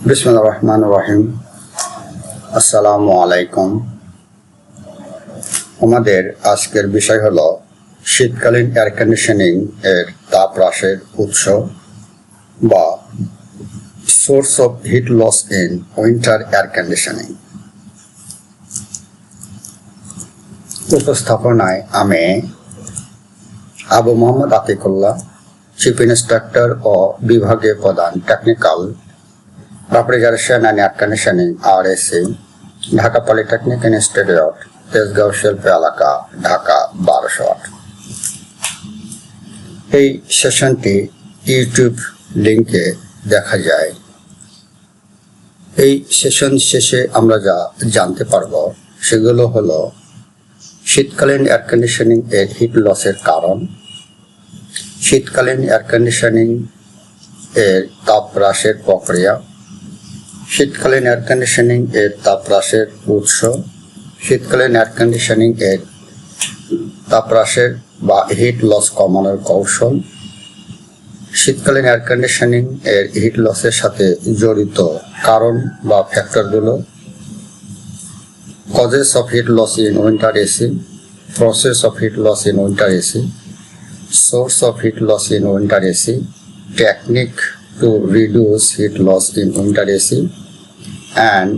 বিসমিল্লাহির রহমানির রহিম। আসসালামু আলাইকুম। আমাদের আজকের বিষয় হলো শীতকালীন এয়ার কন্ডিশনিং এর তাপ হ্রাসের উৎস বা source of heat loss in winter air conditioning. উপস্থাপনায় আমি আবু মোহাম্মদ আতিকুল্লাহ, চিফ ইন্সট্রাক্টর ও বিভাগীয় প্রধান technical refrigeration and air conditioning RSC, Dhaka polytechnic institute, Tejgaon শিল্প এলাকা, ঢাকা 1208। এই সেশনটি ইউটিউব লিংকে দেখা যায়। এই সেশন শেষে আমরা যা জানতে পারব সেগুলো হলো শীতকালীন এয়ার কন্ডিশনিং এর হিট লসের কারণ, শীতকালীন এয়ার কন্ডিশনিং এর তাপ হ্রাসের প্রক্রিয়া, শীতকালীন এয়ার কন্ডিশনিং এর তাপ হ্রাসের উৎস, শীতকালীন এয়ার কন্ডিশনিং এর তাপ হ্রাসের বা হিট লস কমানোর কৌশল, শীতকালীন এয়ার কন্ডিশনিং এর হিট লসের সাথে জড়িত কারণ বা ফ্যাক্টরগুলো, causes of heat loss in winter AC, process of heat loss in winter AC, source of heat loss in winter AC, technique to reduce heat loss in winter AC, and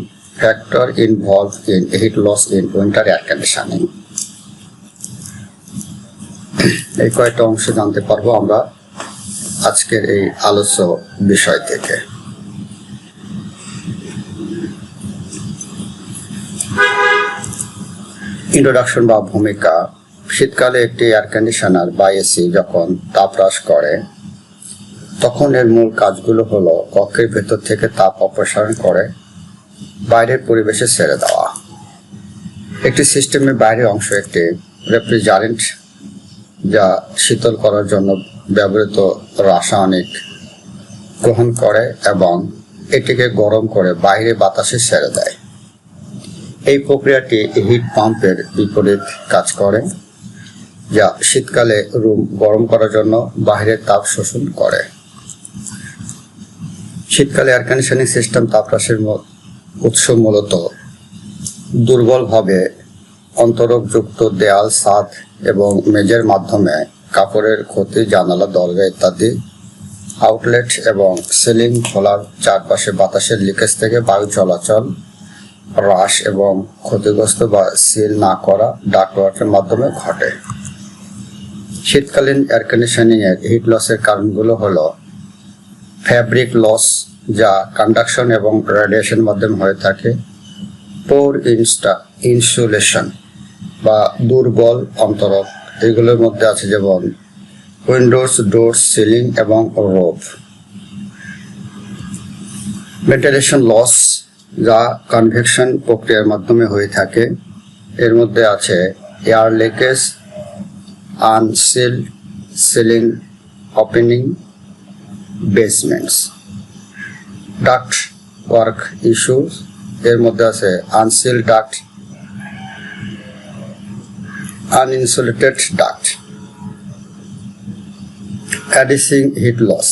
factor involved in heat loss in winter air conditioning. এই কয়েকটা অংশ জানতে পারবো আমরা আজকের এই আলোচ্য বিষয় থেকে। ইন্ট্রোডাকশন বা ভূমিকা। শীতকালে একটি এয়ার কন্ডিশনার বা এসি যখন তাপ হ্রাস করে তখন এর মূল কাজগুলো হলো কক্ষের ভেতর থেকে তাপ অপসারণ করে বাইরের পরিবেশে ছেড়ে দেওয়া। একটি সিস্টেমের বাইরের অংশ একটি রেফ্রিজারেন্ট যা শীতল করার জন্য ব্যবহৃত রাসায়নিক গ্রহণ করে এবং এটিকে গরম করে বাইরে বাতাসে ছেড়ে দেয়। এই প্রক্রিয়াটি হিট পাম্পের বিপরীত কাজ করে, যা শীতকালে রুম গরম করার জন্য বাইরের তাপ শোষণ করে। শীতকালে এয়ার কন্ডিশনিং সিস্টেম তাপ হ্রাসের উৎস মূলত দুর্বলভাবে অন্তরকযুক্ত দেয়াল, ছাদ এবং মেঝের মাধ্যমে কাপড়ের ক্ষতি, জানালা, দরজা ইত্যাদি, আউটলেট এবং সিলিং খোলার চারপাশে বাতাসের লিকেজ থেকে বায়ু চলাচল হ্রাস এবং ক্ষতিগ্রস্ত বা সিল না করা ডাক্টওয়ার্কের মাধ্যমে ঘটে। শীতকালীন এয়ার কন্ডিশনিং এর হিট লসের কারণগুলো হলো ফ্যাব্রিক লস, যা কন্ডাকশন এবং রেডিয়েশন মাধ্যমে হয়ে থাকে, পোর ইনসুলেশন বা দুর্বল অন্তরক, এগুলোর মধ্যে আছে যেমন উইন্ডোজ, ডোর, সিলিং এবং রুফ। ভেন্টিলেশন লস, যা কনভেকশন প্রক্রিয়ার মাধ্যমে হয়ে থাকে, এর মধ্যে আছে air leakage, unsealed ceiling opening, basements. Duct work issues, এর মধ্যে আছে unsealed duct, uninsulated duct. Addressing heat loss,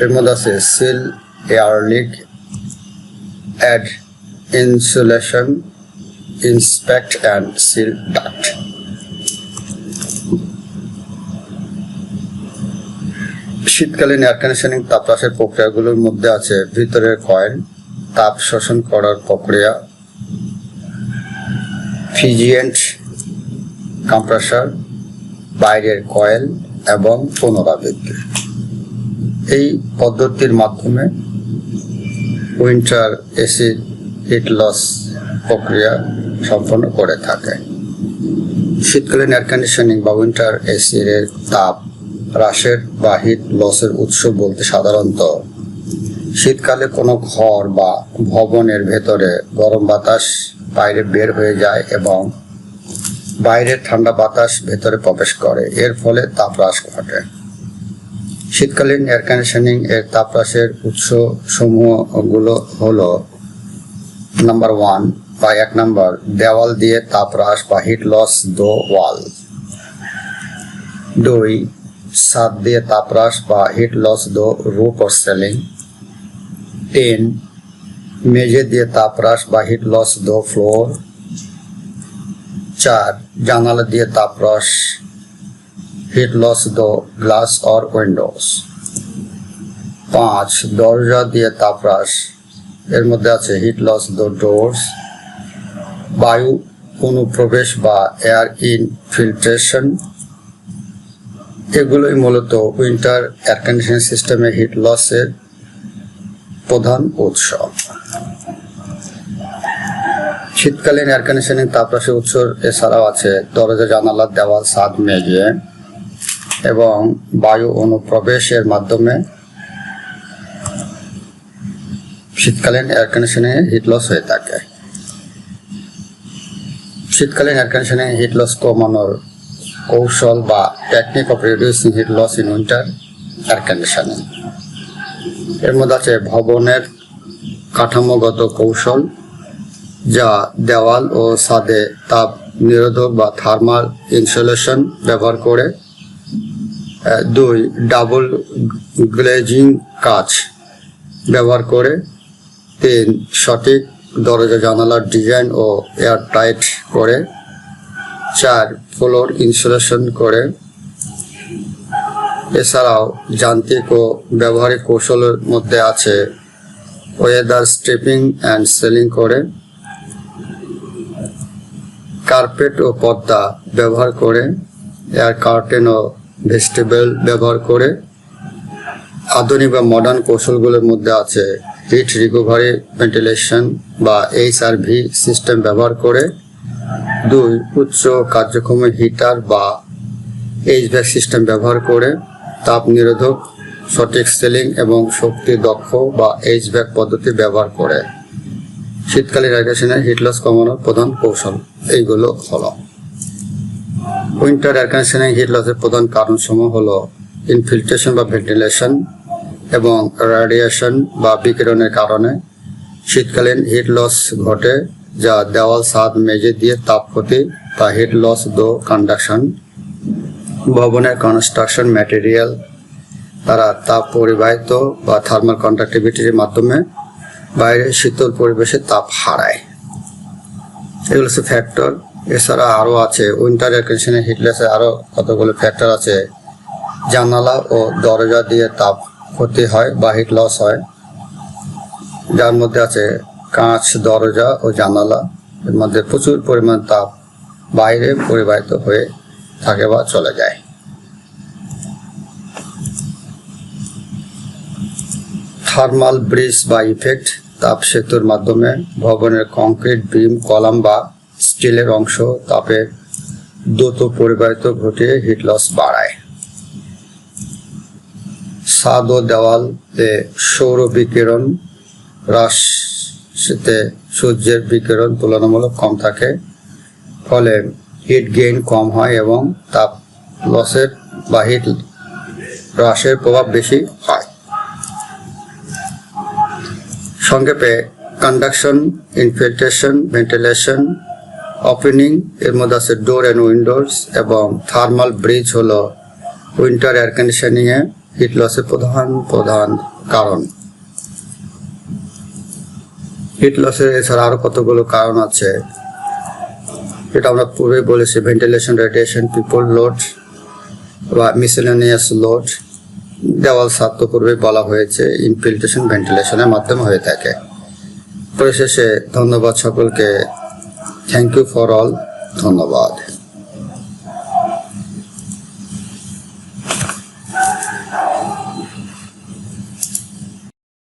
এর মধ্যে আছে seal, air leak, add insulation, inspect and seal duct. শীতকালীন এয়ার কন্ডিশনিং তাপ হ্রাসের প্রক্রিয়াগুলোর মধ্যে আছে ভিতরের কয়েল, তাপ শোষণ করার প্রক্রিয়া, ফিজিয়েন্ট কম্প্রেসর, বাইরের কয়েল এবং পুনরাবৃত্তি। এই পদ্ধতির মাধ্যমে উইন্টার এসি হিট লস প্রক্রিয়া সম্পন্ন করে থাকে। শীতকালীন এয়ার কন্ডিশনিং বা উইন্টার এসির তাপ হ্রাসের বা হিট লসের উৎস বলতে সাধারণত শীতকালে কোনো ঘর বা ভবনের ভেতরে গরম বাতাস বাইরে বের হয়ে যায় এবং বাইরের ঠান্ডা বাতাস ভেতরে প্রবেশ করে, এর ফলে তাপ হ্রাস ঘটে। শীতকালীন এয়ার কন্ডিশনিং এর তাপ হ্রাসের উৎস সমূহগুলো হলো নাম্বার 1 বা 1 নম্বর, দেওয়াল দিয়ে তাপ হ্রাস বা হিট লস দো ওয়াল। 2, ছাদ দিয়ে তাপ হ্রাস বা হিট লস দো রুফ অর সিলিং। 10, মেঝে দিয়ে তাপ হ্রাস বা হিট লস দো ফ্লোর। 4 জানালা দিয়ে তাপ হ্রাস, হিট লস দো গ্লাস অর উইন্ডোজ। 5 দরজা দিয়ে তাপ হ্রাস, এর মধ্যে আছে হিট লস দো ডোরস। বায়ু অনুপ্রবেশ বা এয়ার ইনফিল্ট্রেশন, এগুলোই মূলত উইন্টার এয়ার কন্ডিশনিং সিস্টেমে হিট লসের প্রধান উৎস। শীতকালীন এয়ার কন্ডিশনিং তাপরাশি উৎস এছাড়াও আছে দরজা, জানালা, দেওয়াল, ছাদ, মেঝে এবং বায়ু অনুপ্রবেশের মাধ্যমে শীতকালীন এয়ার কন্ডিশনিং হিট লস হয়ে থাকে। শীতকালীন এয়ার কন্ডিশনিং হিট লস কমানোর কৌশল বা technique of reducing heat loss in winter air conditioning, এর মধ্যে আছে ভবনের কাঠামোগত কৌশল, যা দেওয়াল ও ছাদে তাপ নিরোধক বা থার্মাল ইনসুলেশন ব্যবহার করে। 2 ডাবল গ্লেজিং কাচ ব্যবহার করে। 3 সঠিক দরজা জানালার ডিজাইন ও এয়ার টাইট করে। 4 ফ্লোর ইনসুলেশন করে। এছাড়াও যান্ত্রিক ও ব্যবহারিক কৌশলের মধ্যে আছে ওয়েদার স্ট্রিপিং অ্যান্ড সিলিং করে, কার্পেট ও পর্দা ব্যবহার করে, এয়ার কার্টেন ও ভেস্টিবেল ব্যবহার করে। আধুনিক বা মডার্ন কৌশলগুলোর মধ্যে আছে হিট রিকভারি ভেন্টিলেশন বা HRV সিস্টেম ব্যবহার করে। 2 উচ্চ কার্যক্ষম হিটার বা HVAC সিস্টেম ব্যবহার করে তাপ নিরোধক, সঠিক সিলিং এবং শক্তি দক্ষ বা HVAC পদ্ধতি ব্যবহার করে। শীতকালীন এয়ার কন্ডিশনার হিট লস কমানোর প্রধান কৌশল এইগুলো হলো। উইন্টার এয়ার কন্ডিশনিং হিট লসের প্রধান কারণসমূহ হলো ইনফিল্ট্রেশন বা ভেন্টিলেশন এবং রেডিয়েশন বা বিকিরণের কারণে শীতকালীন হিট লস ঘটে, যা দেওয়াল, ছাদ, মেঝে দিয়ে তাপ ক্ষতি বা হিট লস দো কন্ডাকশন। ভবনের কনস্ট্রাকশন ম্যাটেরিয়াল দ্বারা তাপ পরিবাহিত বা থার্মাল কন্ডাক্টিভিটির মাধ্যমে বাইরে শীতল পরিবেশে তাপ হারায়। এগুলো হচ্ছে ফ্যাক্টর। এছাড়া আরও আছে উইন্টার এয়ার কন্ডিশনিং হিট লসের আরও কতগুলো ফ্যাক্টর আছে। জানালা ও দরজা দিয়ে তাপ ক্ষতি হয় বা হিট লস হয়, যার মধ্যে আছে কাঁচ, দরজা ও জানালা, এর মধ্যে প্রচুর পরিমাণ তাপ বাইরে পরিবাহিত হয়ে থাকে বা চলে যায়। থার্মাল ব্রিজ বা ইফেক্ট, তাপ সেতুর মাধ্যমে ভবনের কংক্রিট বিম, কলাম বা স্টিলের অংশ তাপের দ্রুত পরিবাহিত ঘটিয়ে হিট লস বাড়ায়। ছাদ ও দেওয়ালে সৌর বিকিরণ হ্রাসে সূর্যের বিকিরণ তুলনামূলক কম থাকে, ফলে হিট গেইন কম হয় এবং তাপ লসের বা হিট হ্রাসের প্রভাব বেশি হয়। সংক্ষেপে কন্ডাকশন, ইনফিল্ট্রেশন, ভেন্টিলেশন, ওপেনিং, এর মধ্যে আছে ডোর অ্যান্ড উইন্ডোজ এবং থার্মাল ব্রিজ হলো উইন্টার এয়ার কন্ডিশনিংয়ে হিট লসের প্রধান কারণ। হিট লসের এছাড়া আরও কতগুলো কারণ আছে, এটা আমরা পূর্বে বলেছি। ভেন্টিলেশন, রেডিয়েশন, পিপল লোড বা মিসেলেনিয়াস লোড, দেওয়াল, ছাদ তো পূর্বে বলা হয়েছে। ইনফিল্ট্রেশন ভেন্টিলেশনের মাধ্যমে হয়ে থাকে। পরিশেষে ধন্যবাদ সকলকে। Thank you for all. ধন্যবাদ।